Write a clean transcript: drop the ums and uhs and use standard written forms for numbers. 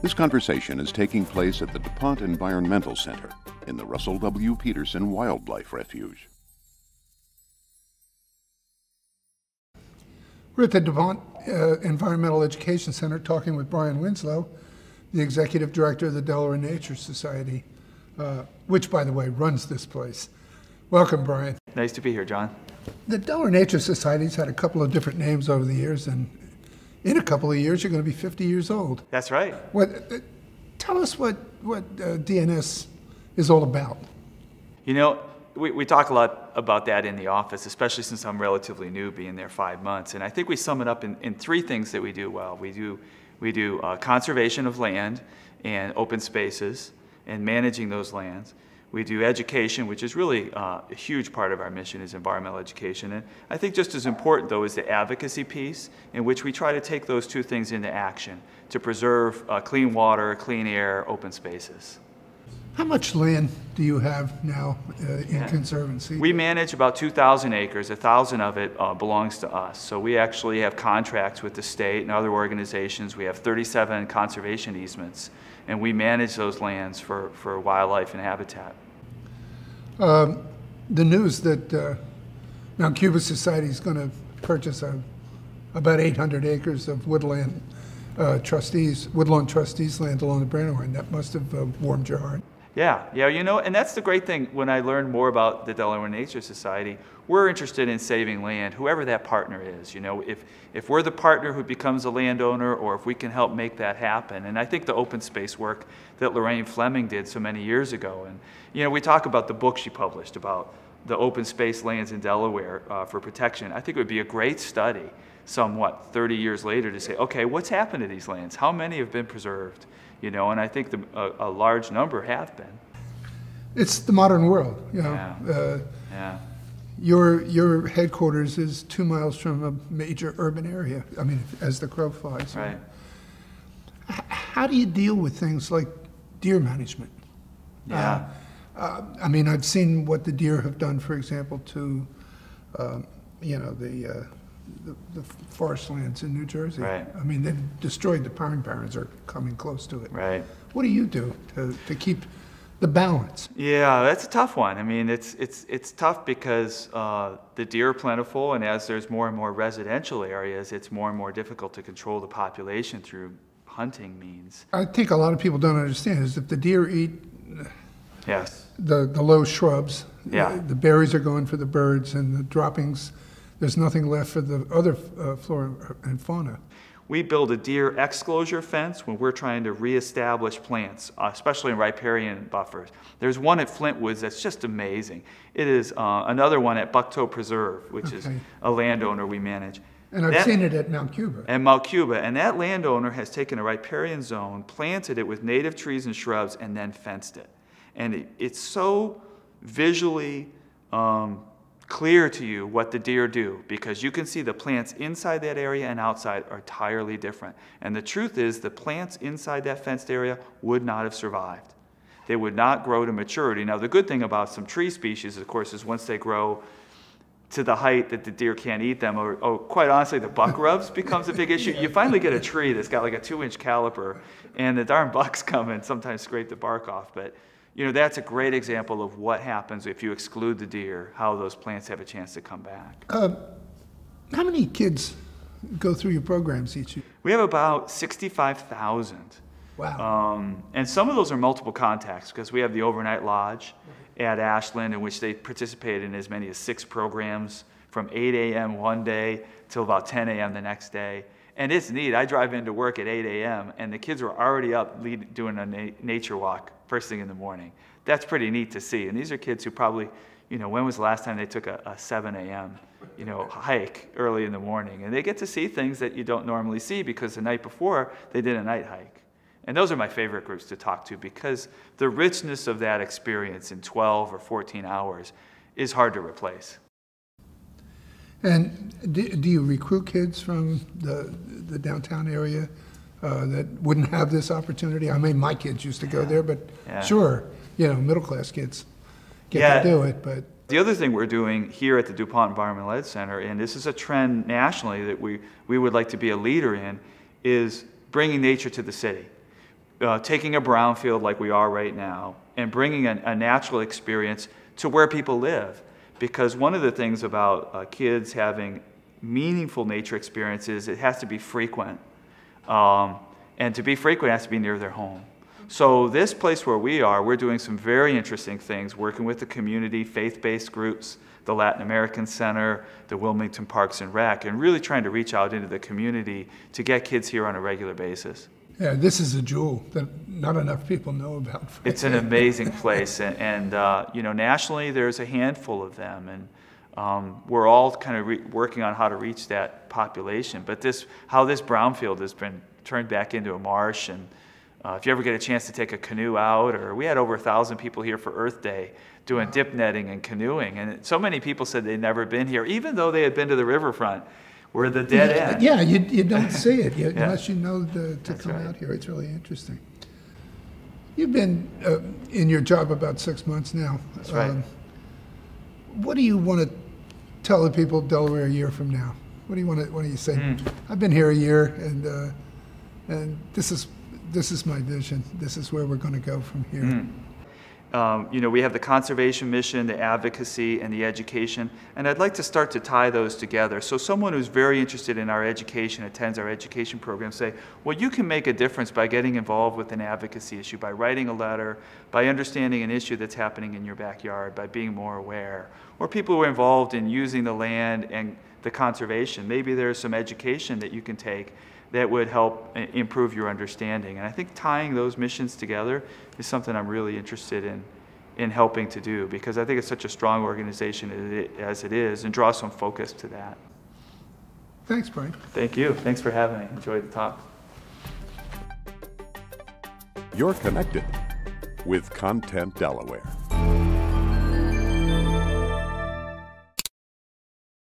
This conversation is taking place at the DuPont Environmental Center in the Russell W. Peterson Wildlife Refuge. We're at the DuPont Environmental Education Center talking with Brian Winslow, the Executive Director of the Delaware Nature Society, which, by the way, runs this place. Welcome, Brian. Nice to be here, John. The Delaware Nature Society's had a couple of different names over the years, and in a couple of years, you're going to be 50 years old. That's right. Tell us what DNS is all about. You know, we talk a lot about that in the office, especially since I'm relatively new, being there 5 months. And I think we sum it up in three things that we do well. We do conservation of land and open spaces and managing those lands. We do education, which is really a huge part of our mission is environmental education. And I think just as important, though, is the advocacy piece, in which we try to take those two things into action to preserve clean water, clean air, open spaces. How much land do you have now in Conservancy? We manage about 2,000 acres. 1,000 of it belongs to us. So we actually have contracts with the state and other organizations. We have 37 conservation easements, and we manage those lands for wildlife and habitat. The news that Mount Cuba Society is going to purchase about 800 acres of woodland trustees land along the Brandywine, that must have warmed your heart. Yeah, you know, and that's the great thing. When I learned more about the Delaware Nature Society, we're interested in saving land, whoever that partner is. You know, if we're the partner who becomes a landowner, or if we can help make that happen. And I think the open space work that Lorraine Fleming did so many years ago, and you know, we talk about the book she published about the open space lands in Delaware for protection. I think it would be a great study, 30 years later, to say, okay, what's happened to these lands? How many have been preserved? You know, and I think a large number have been. It's the modern world, you know. Yeah. Your headquarters is 2 miles from a major urban area. I mean, as the crow flies. Right. How do you deal with things like deer management? Yeah. I mean, I've seen what the deer have done, for example, to, you know, the forest lands in New Jersey. Right. I mean, they've destroyed the pine barrens, or coming close to it. Right. What do you do to keep the balance? Yeah, that's a tough one. I mean, it's tough because the deer are plentiful, and as there's more and more residential areas, it's more and more difficult to control the population through hunting means. I think a lot of people don't understand is if the deer eat the low shrubs, the berries are going for the birds, and the droppings, there's nothing left for the other flora and fauna. We build a deer exclosure fence when we're trying to reestablish plants, especially in riparian buffers. There's one at Flintwoods that's just amazing. It is another one at Bucktoe Preserve, which is a landowner we manage. And I've seen it at Mount Cuba. At Mount Cuba, and that landowner has taken a riparian zone, planted it with native trees and shrubs, and then fenced it. And it's so visually clear to you what the deer do, because you can see the plants inside that area and outside are entirely different. And the truth is, the plants inside that fenced area would not have survived. They would not grow to maturity. Now, the good thing about some tree species, of course, is once they grow to the height that the deer can't eat them, or quite honestly, the buck rubs becomes a big issue. You finally get a tree that's got like a 2-inch caliper, and the darn bucks come and sometimes scrape the bark off. But you know, that's a great example of what happens if you exclude the deer, how those plants have a chance to come back. How many kids go through your programs each year? We have about 65,000. Wow. And some of those are multiple contacts, because we have the overnight lodge at Ashland, in which they participate in as many as 6 programs from 8 a.m. one day till about 10 a.m. the next day. And it's neat. I drive into work at 8 a.m. and the kids are already up doing a nature walk first thing in the morning. That's pretty neat to see. And these are kids who probably, you know, when was the last time they took a 7 a.m., you know, hike early in the morning? And they get to see things that you don't normally see, because the night before they did a night hike. And those are my favorite groups to talk to, because the richness of that experience in 12 or 14 hours is hard to replace. And do you recruit kids from the downtown area that wouldn't have this opportunity? I mean, my kids used to go there, but sure, you know, middle-class kids get to do it. But the other thing we're doing here at the DuPont Environmental Ed Center, and this is a trend nationally that we would like to be a leader in, is bringing nature to the city. taking a brownfield like we are right now and bringing a natural experience to where people live. Because one of the things about kids having meaningful nature experiences, it has to be frequent. And to be frequent, it has to be near their home. So this place where we are, we're doing some very interesting things, working with the community, faith-based groups, the Latin American Center, the Wilmington Parks and Rec, and really trying to reach out into the community to get kids here on a regular basis. Yeah, this is a jewel that not enough people know about. It's an amazing place, and you know, nationally there's a handful of them, and we're all kind of working on how to reach that population. But how this brownfield has been turned back into a marsh, and if you ever get a chance to take a canoe out, or we had over 1,000 people here for Earth Day doing dip netting and canoeing, and so many people said they'd never been here, even though they had been to the riverfront. We're the dead end. Yeah, you don't see it unless you know to come right. out here. It's really interesting. You've been in your job about 6 months now. That's right. What do you want to tell the people of Delaware a year from now? What do you say? I've been here a year, and this is my vision. This is where we're going to go from here. You know, we have the conservation mission, the advocacy, and the education, and I'd like to start to tie those together. So someone who's very interested in our education, attends our education program, say, well, you can make a difference by getting involved with an advocacy issue, by writing a letter, by understanding an issue that's happening in your backyard, by being more aware. Or people who are involved in using the land and the conservation. Maybe there's some education that you can take that would help improve your understanding. And I think tying those missions together is something I'm really interested in helping to do, because I think it's such a strong organization as it is, and draw some focus to that. Thanks, Brian. Thank you. Thanks for having me. Enjoyed the talk. You're connected with Content Delaware.